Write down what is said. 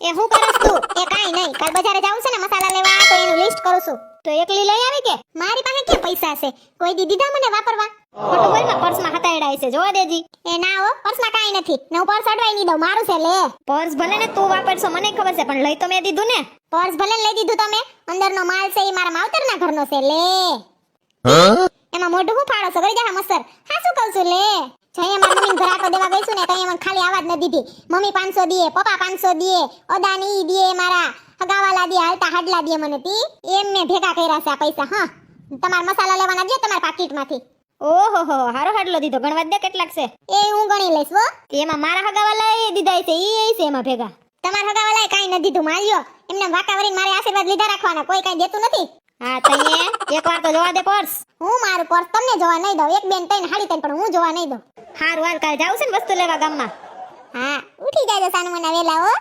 એ હું કરસ તું? એ કાઈ નહીં, કાલ બજારે જાવું છે ને મસાલા લેવા, તો એનું લિસ્ટ કરું છું. તો એકલી લઈ આવી કે? મારી પાસે કે પૈસા છે? કોઈ દી દીધા મને વાપરવા? ખોટું બોલમાં પર્સમાં હતાયડાય છે, જોવા દેજી. એ ના હો, પર્સમાં કાઈ નથી. ને હું પર્સ અડવાઈ નહીં દઉં, મારું છે, લે. પર્સ ભલે ને તું વાપરશો મને ખબર છે, પણ લઈ તો મેં દીધું ને. પર્સ ભલે લઈ દીધું તમે, અંદરનો માલ છે એ મારા માવતરના ઘરનો છે, લે. એમાં મોઢું હું ફાડો છો? ગઈ જા મસર. હા શું કહું છું, લે. જઈએ મારા મમ્મીને ઘર આટો દેવા ગઈશું ને તો મને ખાલી આવાજ ન દીધી. મમ્મી 500 દીએ, પપ્પા 500 દીએ, અદાની દીએ, મારા હગાવાલા દીએ, હાલતા હાડલા દીએ મને તી. એમ મેં ભેગા કર્યા છે આ પૈસા. હા, તમાર મસાલા લેવાના દે તમારા પાકીટમાંથી. ઓહો, હારો હાડલો દીધો. ગણવા દે કેટલાક છે એ હું ગણી લઈશ હો. એમાં મારા હગાવાલા એ દીધા છે, ઈ છે એમાં ભેગા. તમારા હગાવાલાએ કાઈ ન દીધું, માલ્યો. એમને વાકાવરીને મારે આશીર્વાદ લીધા રાખવાના, કોઈ કાઈ દેતું નથી. હા તઈએ એકવાર તો જોવા દે પર્સ. હું મારું પર્સ તમને જોવા નહીં દઉં. એક બેન તઈને હાડી તઈને પણ હું જોવા નહીં દઉં. હારું હાલ, કાલ જાવ છે ને વસ્તુ લેવા ગામમાં. હા ઉઠી જાજો સાનુ મને વેલા હો.